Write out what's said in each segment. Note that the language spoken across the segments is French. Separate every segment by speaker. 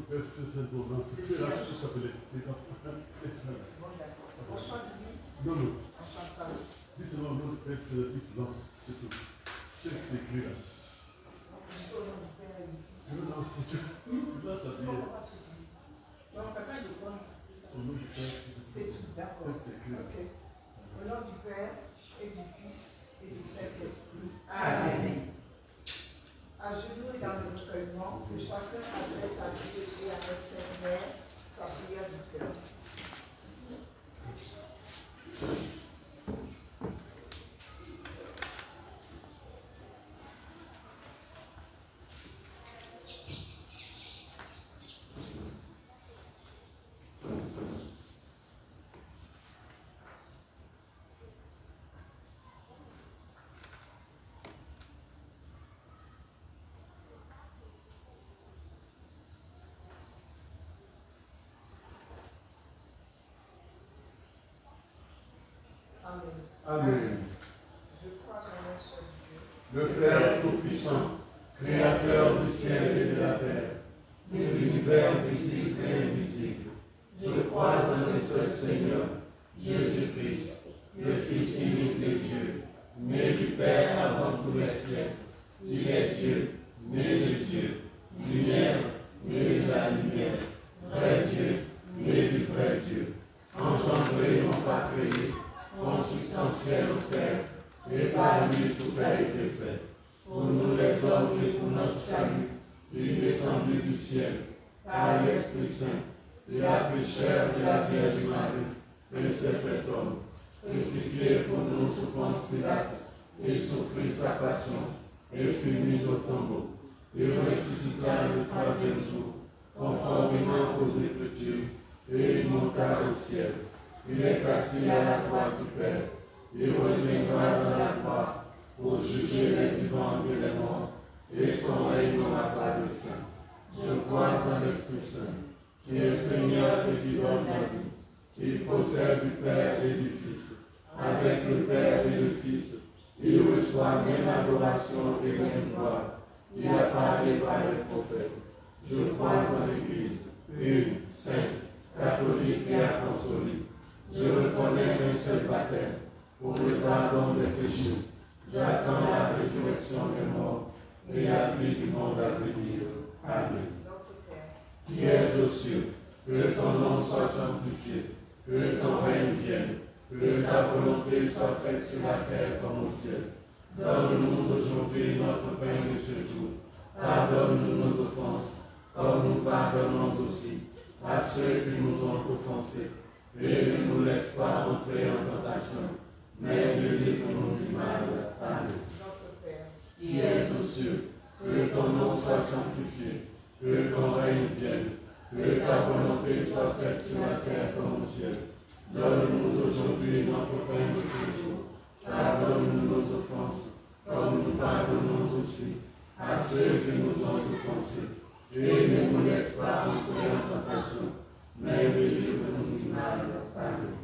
Speaker 1: Père, fais cette ordonnance. C'est la chose s'appelait.
Speaker 2: On chante lui.
Speaker 1: Non, non.
Speaker 2: On chante pas.
Speaker 1: Dis seulement le nom du Père, fais la petite danse. C'est tout. C'est écrit là.
Speaker 2: Au nom du Père et du Fils.
Speaker 1: Non, c'est tout. Là, ça vient.
Speaker 2: Non, on ne fait pas de point.
Speaker 1: Au nom du Père,
Speaker 2: c'est tout. D'accord.
Speaker 1: C'est écrit.
Speaker 2: Ok. Au nom du Père et du Fils et du Saint-Esprit.
Speaker 3: Amen.
Speaker 2: À genoux et dans le recueillement, que chacun adresse à Dieu et à notre Seigneur sa prière du cœur.
Speaker 1: Amen.
Speaker 2: Je crois en un seul Dieu,
Speaker 4: le Père Tout-Puissant, Créateur du ciel et de la terre, de l'univers visible et invisible. Je crois en un seul Seigneur, Jésus-Christ, le Fils unique de Dieu, né du Père avant tous les siècles. Il est Dieu, né de Dieu, lumière, né de la lumière, vrai Dieu, né du vrai Dieu, engendré, non pas créé, consubstantiel au Père, et par lui tout a été fait. Pour nous les hommes et pour notre salut, il est descendu du ciel, par l'Esprit Saint, et la pécheur de la Vierge Marie, et s'est fait homme, crucifié pour nous sous Ponce Pilate, et souffrit sa passion, et fut mis au tombeau, et ressuscita le troisième jour, conformément aux Écritures, et il monta au ciel. Il est assis à la droite du Père, et reviendra dans la gloire pour juger les vivants et les morts, et son règne n'aura pas de fin. Je crois en l'Esprit Saint, qui est Seigneur et qui donne la vie, qui possède du Père et du Fils. Avec le Père et le Fils, il reçoit même adoration et même gloire. Il a parlé par les prophètes. Je crois en l'Église, une, sainte, catholique et apostolique. Je reconnais un seul baptême pour le pardon des péchés. J'attends la résurrection des morts et la vie du monde à venir. Amen. Qui es aux cieux, que ton nom soit sanctifié, que ton règne vienne, que ta volonté soit faite sur la terre comme au ciel. Donne-nous aujourd'hui notre pain de ce jour. Pardonne-nous nos offenses, comme nous pardonnons aussi à ceux qui nous ont offensés. Et ne nous laisse pas entrer en tentation, mais délivre-nous du mal. Amen. Qui es aux cieux, que ton nom soit sanctifié, que ton règne vienne, que ta volonté soit faite sur la terre comme au ciel. Donne-nous aujourd'hui notre pain de ce jour. Pardonne-nous nos offenses, comme nous pardonnons aussi à ceux qui nous ont offensés. Et ne nous laisse pas entrer en tentation, mais délivre-nous du mal. Amen.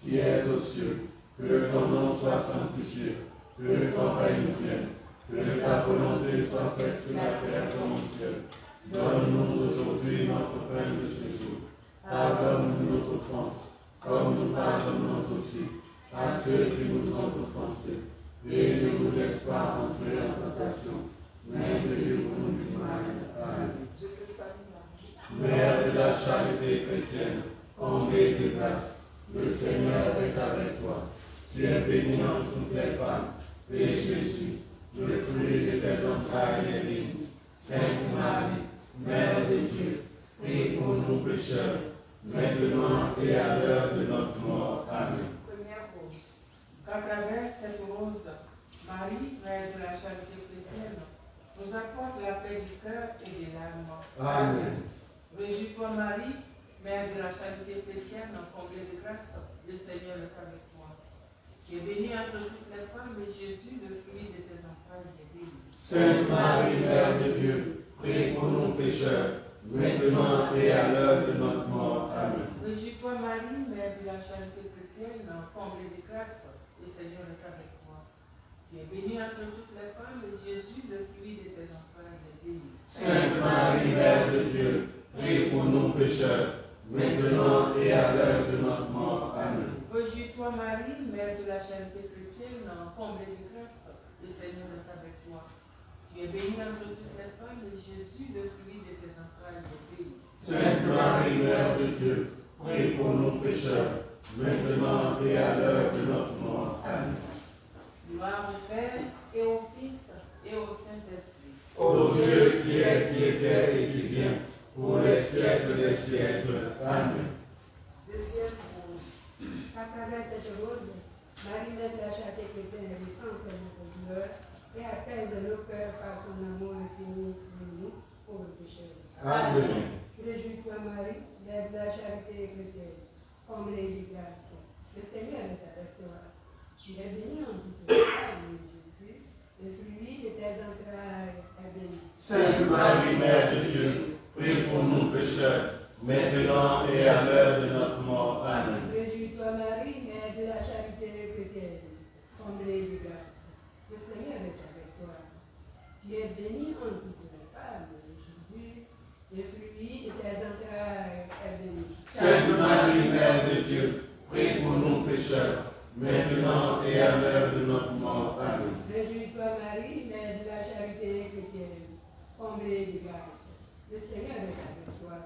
Speaker 4: Qui es aux cieux, que ton nom soit sanctifié, que ton règne vienne, que ta volonté soit faite sur la terre comme au ciel. Donne-nous aujourd'hui notre pain de ce jour. Pardonne-nous nos offenses, comme nous pardonnons aussi à ceux qui nous ont offensés. Et ne nous laisse pas entrer en tentation, mais délivre-nous du mal. Amen. Mère de la charité chrétienne, comblée de grâce, le Seigneur est avec toi. Tu es bénie entre toutes les femmes, et Jésus, le fruit de tes entrailles, est béni. Sainte Marie, Mère de Dieu, prie pour nous pécheurs, maintenant et à l'heure de notre mort. Amen.
Speaker 2: Première rose.
Speaker 3: Qu'à travers cette rose, Marie, Mère de la charité chrétienne, nous apporte la paix du cœur et de l'âme.
Speaker 1: Amen.
Speaker 3: Réjouis-toi Marie, Mère de la charité chrétienne, comblée de grâce, le Seigneur est avec toi. Tu es bénie entre toutes les femmes, et Jésus, le fruit de tes entrailles, est béni.
Speaker 4: Sainte Marie, Mère de Dieu, prie pour nous pécheurs, maintenant et à l'heure de notre mort. Amen.
Speaker 3: Réjouis-toi Marie, Mère de la charité chrétienne, comblée de grâce, le Seigneur est avec toi. Tu es bénie entre toutes les femmes, et Jésus, le fruit de tes entrailles, est béni.
Speaker 4: Sainte Marie, Mère de Dieu, pour nous pécheurs, maintenant et à l'heure de notre mort. Amen.
Speaker 3: Réjouis-toi, Marie, Mère de la charité chrétienne, comblée de grâce, le Seigneur est avec toi. Tu es bénie entre toutes les femmes, et Jésus, le fruit de tes entrailles, est béni.
Speaker 4: Sainte Marie, Mère de Dieu, prie pour nous pécheurs, maintenant et à l'heure de notre mort. Amen.
Speaker 3: Gloire au Père, et au Fils, et au Saint-Esprit.
Speaker 4: Ô Dieu qui est, qui était et qui vient, pour les siècles des siècles. Amen.
Speaker 2: Deuxième cause.
Speaker 5: À travers cette rose, Marie, Mère de la charité chrétienne, descend de notre douleur et apaise nos cœurs par son amour infini pour nous, pauvres pécheurs.
Speaker 4: Amen.
Speaker 5: Réjouis-toi, Marie, Mère de la charité chrétienne, comblée de grâce. Le Seigneur est avec toi. Tu es bénie en toutes les femmes, Jésus, le fruit de tes entrailles est béni.
Speaker 4: Sainte Marie, Mère de Dieu, prie pour nous pécheurs, maintenant et à l'heure de notre mort. Amen.
Speaker 5: Réjouis-toi, Marie, Mère de la charité chrétienne, comblée de grâce. Le Seigneur est avec toi. Tu es bénie en toutes les femmes, Jésus, le fruit de tes entrailles est béni.
Speaker 4: Sainte Marie, Mère de Dieu, prie pour nous pécheurs, maintenant et à l'heure de notre mort. Amen.
Speaker 5: Réjouis-toi, Marie, Mère de la charité chrétienne, comblée de grâce. Le Seigneur est avec toi.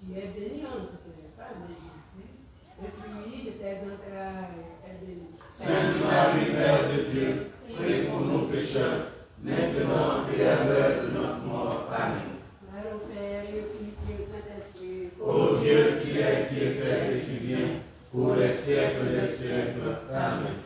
Speaker 5: Tu es bénie en toutes les femmes, Jésus, le fruit de tes entrailles est béni.
Speaker 4: Sainte Marie, Mère de Dieu, prie pour nous pécheurs, maintenant et à l'heure de notre mort. Amen.
Speaker 5: Gloire au Père et au Fils et au Saint-Esprit.
Speaker 4: Ô Dieu qui est, qui était et qui vient, pour les siècles des siècles. Amen.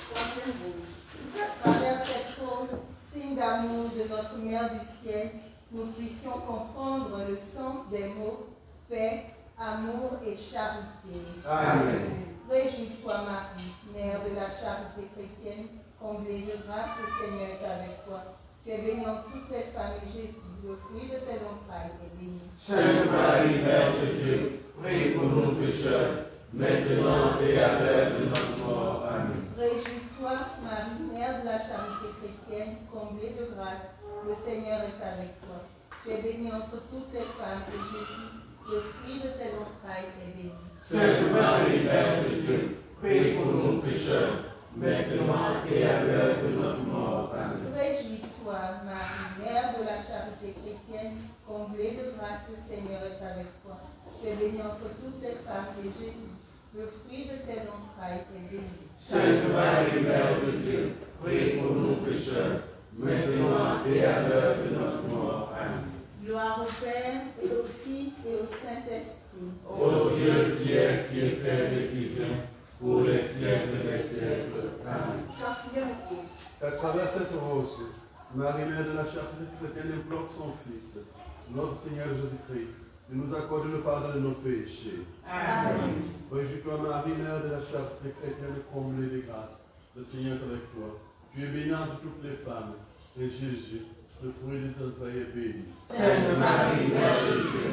Speaker 2: Troisième cause. À travers cette cause, signe d'amour de notre Mère du ciel, nous puissions comprendre le sens des mots paix, amour et charité.
Speaker 4: Amen.
Speaker 2: Réjouis-toi, Marie, Mère de la charité chrétienne, comblée de grâce, le Seigneur est avec toi. Tu es bénie en toutes les femmes et Jésus, le fruit de tes entrailles, est béni.
Speaker 4: Sainte Marie, Mère de Dieu, prie pour nous pécheurs, maintenant et à l'heure de notre mort. Amen.
Speaker 2: Réjouis-toi, Marie, Mère de la charité chrétienne, comblée de grâce, le Seigneur est avec toi. Tu es bénie entre toutes les femmes et Jésus, le fruit de tes entrailles, est béni.
Speaker 4: Sainte Marie, Mère de Dieu, prie pour nous pécheurs, maintenant et à l'heure de notre mort. Amen.
Speaker 2: Réjouis-toi, Marie, Mère de la charité chrétienne, comblée de grâce, le Seigneur est avec toi. Tu es bénie entre toutes les femmes et Jésus, le fruit de tes entrailles, est béni.
Speaker 4: Sainte Marie, Mère de Dieu, prie pour nous pécheurs, maintenant et à l'heure de notre mort. Amen.
Speaker 2: Gloire au Père et au Fils et au Saint-Esprit.
Speaker 4: Ô Dieu qui est, qui était et qui vient, pour les siècles des siècles. Amen.
Speaker 2: Quatrième cause.
Speaker 1: À travers cette rose, Marie, Mère de la charité chrétienne, implore son Fils, notre Seigneur Jésus-Christ, de nous accorder le pardon de nos péchés.
Speaker 3: Amen.
Speaker 1: Réjouis-toi, Marie, Mère de la charité chrétienne, comblée de grâce. Le Seigneur est avec toi. Tu es bénie entre toutes les femmes, et Jésus, le fruit de tes entrailles, est béni.
Speaker 4: Sainte Marie, Mère de Dieu,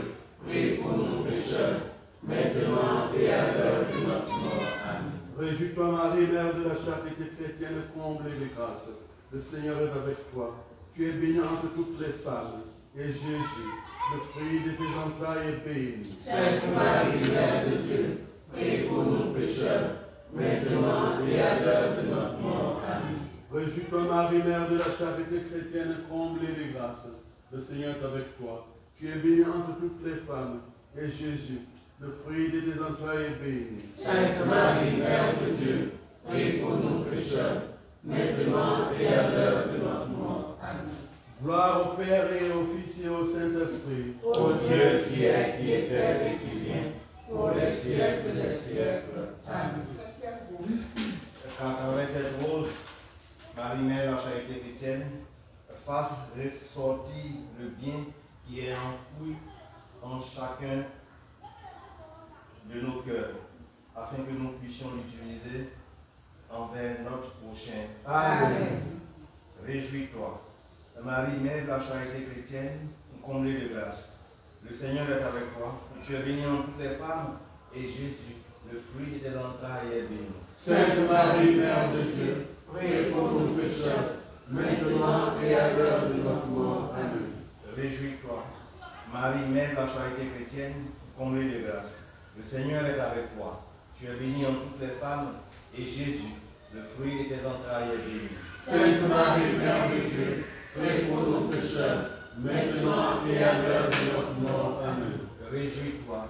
Speaker 4: prie pour nous pécheurs, maintenant et à l'heure de notre mort. Amen.
Speaker 1: Réjouis-toi, Marie, Mère de la charité chrétienne, comblée de grâce. Le Seigneur est avec toi. Tu es bénie entre toutes les femmes, et Jésus, le fruit de tes entrailles, est béni.
Speaker 4: Sainte Marie, Mère de Dieu, prie pour nous pécheurs, maintenant et à l'heure de notre mort. Amen.
Speaker 1: Réjouis-toi, Marie, Mère de la charité chrétienne, comblée de grâce. Le Seigneur est avec toi. Tu es bénie entre toutes les femmes, et Jésus, le fruit de tes entrailles, est béni.
Speaker 4: Sainte Marie, Mère de Dieu, prie pour nous pécheurs, maintenant et à l'heure de notre mort. Amen.
Speaker 1: Gloire au Père et au Fils et au Saint-Esprit.
Speaker 4: Ô Dieu qui est, qui était et qui vient, pour les siècles des siècles. Amen.
Speaker 2: Cinquième cause.
Speaker 6: À travers cette rose, Marie, Mère de la charité chrétienne, fasse ressortir le bien qui est enfoui en chacun de nos cœurs, afin que nous puissions l'utiliser envers notre prochain.
Speaker 1: Amen.
Speaker 6: Réjouis-toi, Marie, Mère de la charité chrétienne, comblée de grâce. Le Seigneur est avec toi. Tu es bénie en toutes les femmes, et Jésus, le fruit de tes entrailles, est béni.
Speaker 4: Sainte Marie, Mère de Dieu, prie pour nous pécheurs, maintenant et à l'heure de notre mort. Amen.
Speaker 6: Réjouis-toi, Marie, mère de la charité chrétienne, comblée de grâce. Le Seigneur est avec toi. Tu es bénie entre toutes les femmes, et Jésus, le fruit de tes entrailles, est béni.
Speaker 4: Sainte Marie, Mère de Dieu, prie pour nos pécheurs, maintenant et à l'heure de notre mort. Amen.
Speaker 6: Réjouis-toi,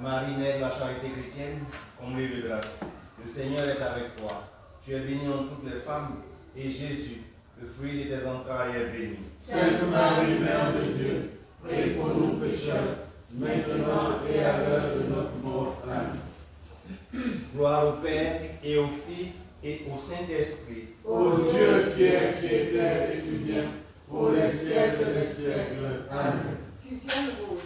Speaker 6: Marie, mère de la charité chrétienne, comblée de grâce. Le Seigneur est avec toi. Tu es bénie entre toutes les femmes, et Jésus, le fruit de tes entrailles, est béni.
Speaker 4: Sainte Marie, Mère de Dieu, prie pour nous pécheurs, maintenant et à l'heure de notre mort. Amen.
Speaker 6: Gloire au Père, et au Fils, et au Saint-Esprit.
Speaker 4: Ô Dieu qui est, qui était et qui vient, pour les siècles des siècles. Amen.
Speaker 2: Suzanne Rose.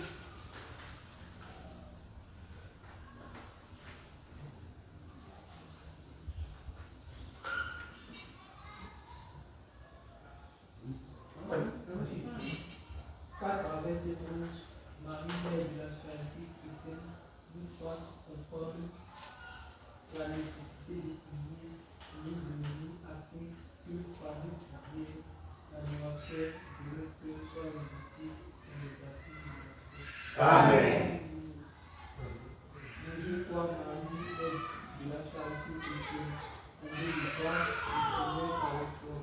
Speaker 3: Avec ces roses, Marie, mère de la charité chrétienne, nous fasse comprendre la nécessité de prier nous nous afin que par notre prière, l'animation de notre cœur soit invitée dans le baptême de notre Dieu.
Speaker 4: Amen.
Speaker 3: Réjouis-toi, Marie, mère de la charité chrétienne, comblée de grâce, le Seigneur est avec toi.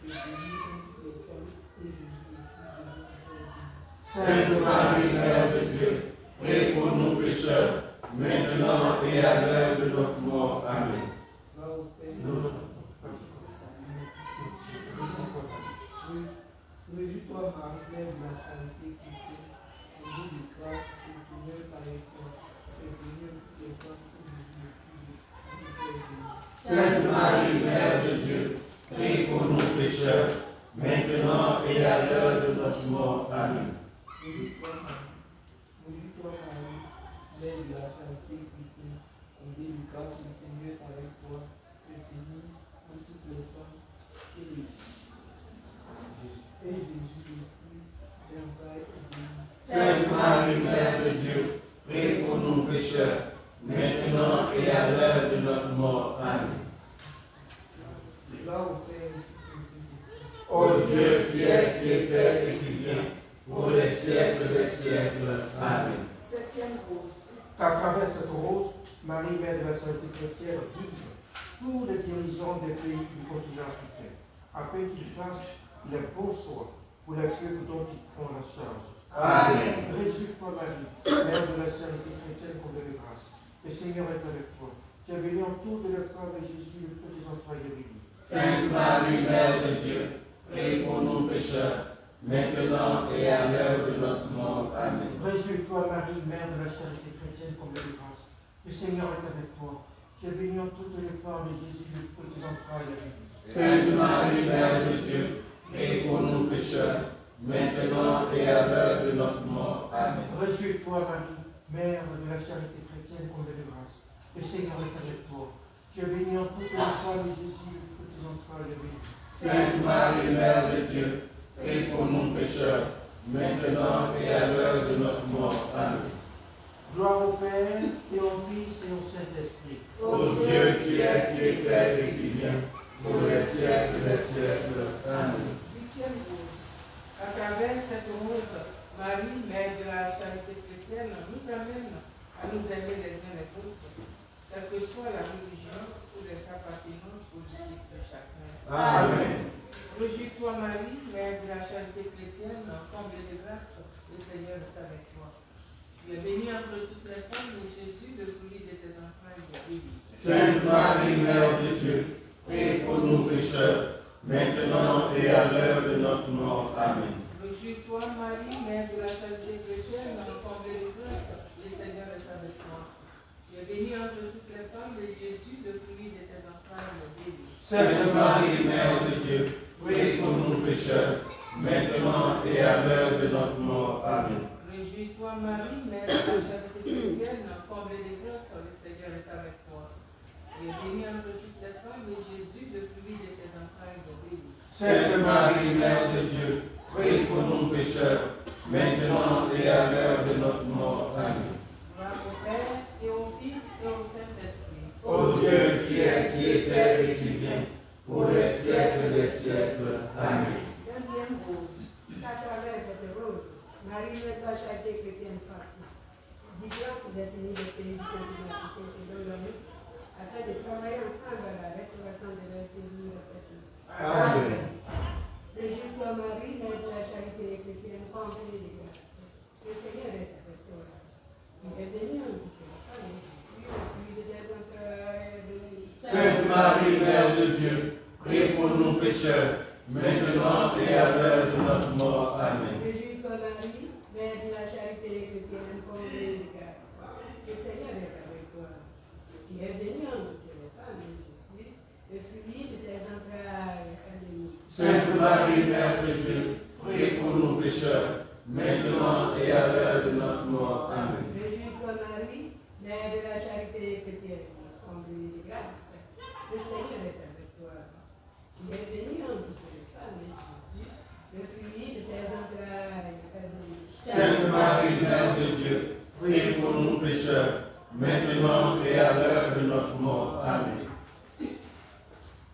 Speaker 3: Tu es bénie entre toutes les femmes, et Jésus, le fruit de notre cœur.
Speaker 4: Sainte Marie, Mère de Dieu, prie pour nous pécheurs, maintenant et à l'heure de notre mort. Amen.
Speaker 3: Va au Père. Réjouis-toi, Marie, mère de la charité chrétienne, comblée de grâce, le Seigneur est avec toi. Tu es bénie entre toutes les femmes, et Jésus, le fruit de ton cœur, est béni.
Speaker 4: Sainte Marie, Mère de Dieu, prie pour nous pécheurs, maintenant et à l'heure de notre mort. Amen.
Speaker 3: Réjouis-toi, Marie, mère de la charité chrétienne, comblée de grâce, le Seigneur est avec toi. Tu es bénie entre toutes les femmes, et Jésus, le fruit de ton cœur, est béni.
Speaker 4: Sainte Marie, Mère de Dieu, prie pour nous pécheurs, maintenant et à l'heure de notre mort. Amen.
Speaker 3: Gloire au Père, au Fils et au Saint-Esprit.
Speaker 4: Ô Dieu qui est, qui était et qui vient, pour les siècles des siècles. Amen.
Speaker 2: Septième rose.
Speaker 7: Qu'à travers cette rose, Marie, mère de la charité chrétienne, guide tous les dirigeants des pays du continent africain, afin qu'ils fassent les bons choix pour les peuples dont ils prennent la charge.
Speaker 4: Amen.
Speaker 7: Réjouis-toi, Marie, mère de la charité chrétienne, comblée de grâce. Le Seigneur est avec toi. Tu es bénie en toutes les femmes, et Jésus, le fruit des entrailles, est béni.
Speaker 4: Sainte Marie, Mère de Dieu, prie pour nous pécheurs, maintenant et à l'heure de notre mort. Amen.
Speaker 7: Réjouis-toi, Marie, mère de la charité chrétienne, comblée de grâce. Le Seigneur est avec toi. Tu es bénie en toutes les femmes, et Jésus, le fruit des entrailles, est béni.
Speaker 4: Sainte Marie, Mère de Dieu, prie pour nous pécheurs, maintenant et à l'heure de notre mort. Amen.
Speaker 7: Réjouis-toi, Marie, mère de la charité chrétienne, comblée de grâce. Le Seigneur est avec toi. Tu es bénie en toutes les femmes, et Jésus, le fruit des entrailles, est béni.
Speaker 4: Sainte Marie, Mère de Dieu, prie pour nous pécheurs, maintenant et à l'heure de notre mort. Amen.
Speaker 7: Gloire au Père, et au Fils, et au Saint-Esprit.
Speaker 4: Ô Dieu qui est, qui était et qui vient, pour les siècles des siècles. Amen.
Speaker 2: Huitième rose.
Speaker 3: À travers cette rose, Marie, mère de la charité chrétienne, nous amène à nous aimer les uns les autres, quelle que soit la religion ou les appartenances politiques de chacun.
Speaker 4: Amen.
Speaker 3: Réjouis-toi, Marie, mère de la charité chrétienne, comblée de grâce, le Seigneur est avec toi. Tu es bénie entre toutes les femmes, et Jésus, le fruit de tes entrailles, est béni.
Speaker 4: Sainte Marie, Mère de Dieu, prie pour nous pécheurs, maintenant et à l'heure de notre mort. Amen.
Speaker 3: Réjouis-toi, Marie, mère de la charité chrétienne, comblée de grâce, le Seigneur est avec toi. Tu es bénie entre toutes les femmes, et Jésus, le fruit de tes entrailles, est béni.
Speaker 4: Sainte Marie, Mère de Dieu, prie pour nous pécheurs, maintenant et à l'heure de notre mort. Amen.
Speaker 3: Réjouis-toi, Marie, mère de la charité chrétienne, comblée de grâce, le Seigneur est avec toi. Tu es bénie entre toutes les femmes, et Jésus, le fruit de tes entrailles, est béni.
Speaker 4: Sainte Marie, Mère de Dieu, prie pour nous pécheurs, maintenant et à l'heure de notre mort. Amen.
Speaker 3: Gloire au Père, et au Fils, et au Saint-Esprit.
Speaker 4: Ô Dieu qui est, qui était et qui vient, pour les siècles des siècles. Amen.
Speaker 2: Deuxième rose.
Speaker 5: Qu'à travers cette rose, Marie, mère de la charité dirigeants pour détenir les pays du continent africain selon leur but, afin de travailler ensemble à la restauration de leurs pays respectifs.
Speaker 1: Amen.
Speaker 5: Réjouis-toi, Marie, mère de la charité chrétienne, comblée de grâce. Le Seigneur est avec toi. Tu es bénie en toutes les femmes, et le fruit de tes entrailles est béni.
Speaker 4: Sainte Marie, Mère de Dieu, prie pour nous pécheurs, maintenant et à l'heure de notre mort. Amen.
Speaker 5: Réjouis-toi, Marie, mère de la charité chrétienne, comblée de grâce. Le Seigneur est avec toi. Tu es bénie en toutes les femmes, et Jésus, le fruit de tes entrailles est béni.
Speaker 4: Sainte Marie, Mère de Dieu, prie pour nous pécheurs, maintenant et à l'heure de notre mort. Amen.
Speaker 5: Réjouis-toi, Marie, mère de la charité chrétienne, comblée de grâce. Le Seigneur est avec toi. Tu es bénie en toutes les femmes, et Jésus, le fruit de tes entrailles est béni.
Speaker 4: Sainte Marie, Mère de Dieu, prie pour nous pécheurs, maintenant et à l'heure de notre mort. Amen.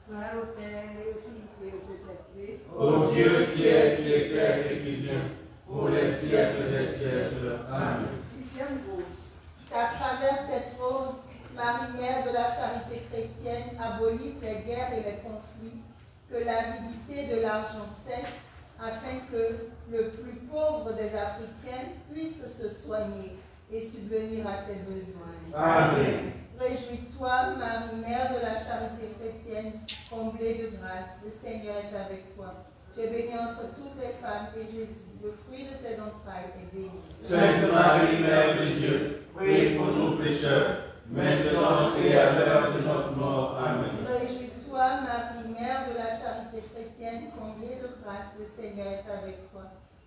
Speaker 5: Gloire au Père, et au Fils, et au Saint-Esprit.
Speaker 4: Ô Dieu qui était et qui vient, pour les siècles des siècles. Amen.
Speaker 2: Dixième rose. Qu'à travers cette rose, Marie, mère de la charité chrétienne, abolisse les guerres et les conflits, que l'avidité de l'argent cesse, afin que le plus pauvre des Africains puisse se soigner et subvenir à ses besoins.
Speaker 4: Amen.
Speaker 2: Réjouis-toi, Marie, mère de la charité chrétienne, comblée de grâce, le Seigneur est avec toi. Tu es bénie entre toutes les femmes, et Jésus, le fruit de tes entrailles, est béni.
Speaker 4: Sainte Marie, Mère de Dieu, prie pour nous pécheurs, maintenant et à l'heure de notre mort. Amen.
Speaker 2: Réjouis-toi, Marie, mère de la charité chrétienne, comblée de grâce, le Seigneur est avec toi.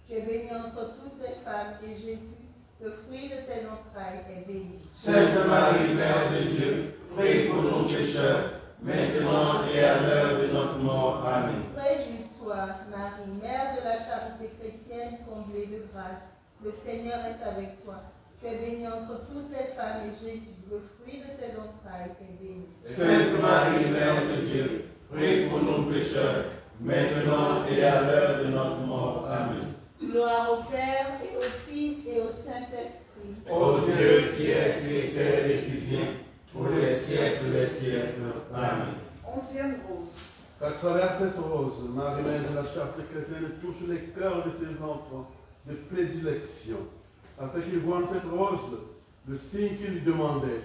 Speaker 2: Tu es bénie entre toutes les femmes, et Jésus, le fruit de tes entrailles, est béni.
Speaker 4: Sainte Marie, Mère de Dieu, prie pour nous pécheurs, maintenant et à l'heure de notre mort. Amen.
Speaker 2: Réjouis-toi, Marie, mère de la charité chrétienne, comblée de grâce, le Seigneur est avec toi. Tu es bénie entre toutes les femmes, et Jésus, le fruit de tes entrailles, est béni.
Speaker 4: Sainte Marie, Mère de Dieu, prie pour nous pécheurs, maintenant et à l'heure de notre mort. Amen.
Speaker 2: Gloire au Père, et au Fils, et au Saint-Esprit.
Speaker 4: Ô Dieu qui était et qui vient, pour les siècles des siècles. Amen.
Speaker 2: Onzième rose.
Speaker 1: Qu'à travers cette rose, Marie, mère de la charité chrétienne, touche les cœurs de ses enfants de prédilection, afin qu'ils voient en cette rose le signe qu'il lui demandait,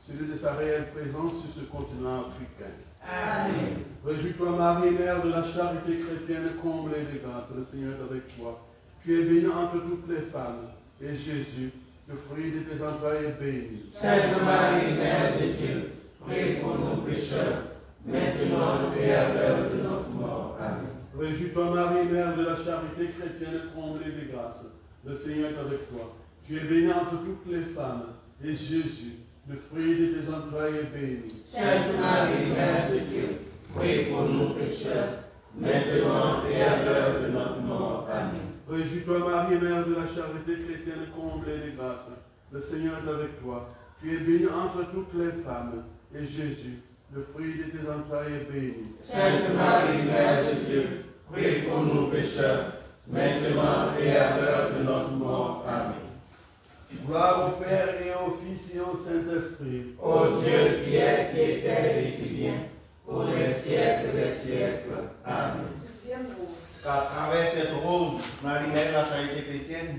Speaker 1: celui de sa réelle présence sur ce continent africain.
Speaker 2: Amen.
Speaker 1: Réjouis-toi, Marie, mère de la charité chrétienne, comblée de grâce, le Seigneur est avec toi. Tu es bénie entre toutes les femmes, et Jésus, le fruit de tes entrailles, est béni.
Speaker 4: Sainte Marie, Mère de Dieu, prie pour nous pécheurs, maintenant et à l'heure de notre mort. Amen.
Speaker 1: Réjouis-toi, Marie, mère de la charité chrétienne, comblée de grâce, le Seigneur est avec toi. Tu es bénie entre toutes les femmes, et Jésus, le fruit de tes entrailles, est béni.
Speaker 4: Sainte Marie, Mère de Dieu, prie pour nous pécheurs, maintenant et à l'heure de notre mort. Amen.
Speaker 1: Réjouis-toi, Marie, mère de la charité chrétienne, comblée de grâce, le Seigneur est avec toi. Tu es bénie entre toutes les femmes, et Jésus, le fruit de tes entrailles, est béni.
Speaker 4: Sainte Marie, Mère de Dieu, prie pour nous pécheurs, maintenant et à l'heure de notre mort. Amen.
Speaker 1: Gloire au Père et au Fils et au Saint-Esprit.
Speaker 4: Ô Dieu qui était et qui vient, pour les siècles des siècles. Amen.
Speaker 2: Douzième rose.
Speaker 6: Qu'à travers cette rose, Marie, mère de la charité chrétienne,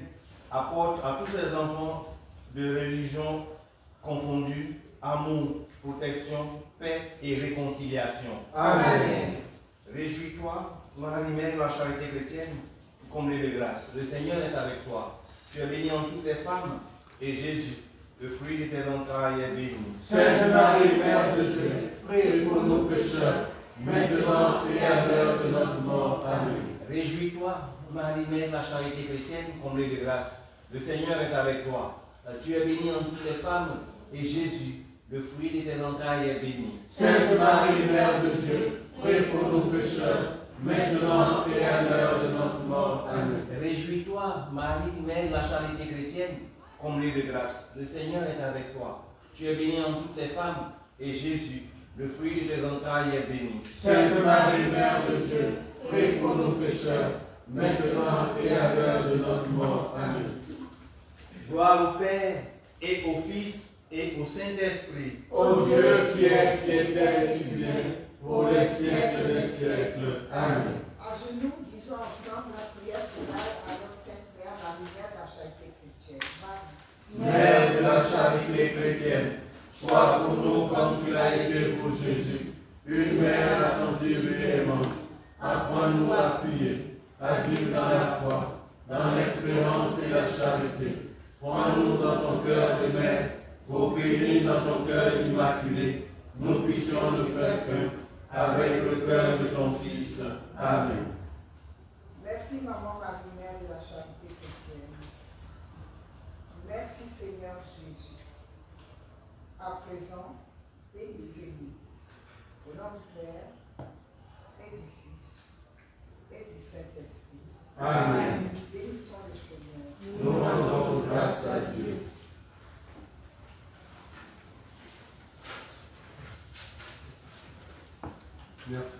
Speaker 6: apporte à tous ses enfants de religions confondues amour, protection, paix et réconciliation.
Speaker 1: Amen.
Speaker 6: Réjouis-toi, Marie, mère de la charité chrétienne, comblée de grâce. Le Seigneur est avec toi. Tu es bénie en toutes les femmes, et Jésus, le fruit de tes entrailles, est béni.
Speaker 4: Sainte Marie, Mère de Dieu, prie pour nous pécheurs, maintenant et à l'heure de notre mort. Amen.
Speaker 6: Réjouis-toi, Marie, mère de la charité chrétienne, comblée de grâce. Le Seigneur est avec toi. Tu es bénie en toutes les femmes, et Jésus, le fruit de tes entrailles, est béni.
Speaker 4: Sainte Marie, Mère de Dieu, prie pour nous pécheurs, maintenant et à l'heure de notre mort. Amen.
Speaker 6: Réjouis-toi, Marie, mère de la charité chrétienne, comblée de grâce. Le Seigneur est avec toi. Tu es bénie en toutes les femmes, et Jésus, le fruit de tes entrailles, est béni.
Speaker 4: Sainte Marie, Mère de Dieu, prie pour nous pécheurs, maintenant et à l'heure de notre mort. Amen.
Speaker 6: Gloire au Père, et au Fils, et au Saint-Esprit.
Speaker 4: Ô Dieu qui était et qui vient, pour les siècles des siècles. Amen.
Speaker 8: À genoux, disons ensemble la prière finale à notre Sainte Mère, la lumière de la charité chrétienne.
Speaker 4: Mère de la charité chrétienne, sois pour nous comme tu l'as été pour Jésus, une mère attentive et aimante. Apprends-nous à prier, à vivre dans la foi, dans l'espérance et la charité. Prends-nous dans ton cœur de mère, pour qu'unis dans ton cœur immaculé, nous puissions nous faire un avec le cœur de ton Fils. Amen.
Speaker 8: Merci, Maman Marie-Mère de la charité chrétienne. Merci, Seigneur Jésus. À présent, bénissez-nous. Au nom du Père, et du Fils, et du Saint-Esprit.
Speaker 4: Amen.
Speaker 8: Bénissons le Seigneur.
Speaker 4: Nous rendons grâce à Dieu.
Speaker 1: Merci.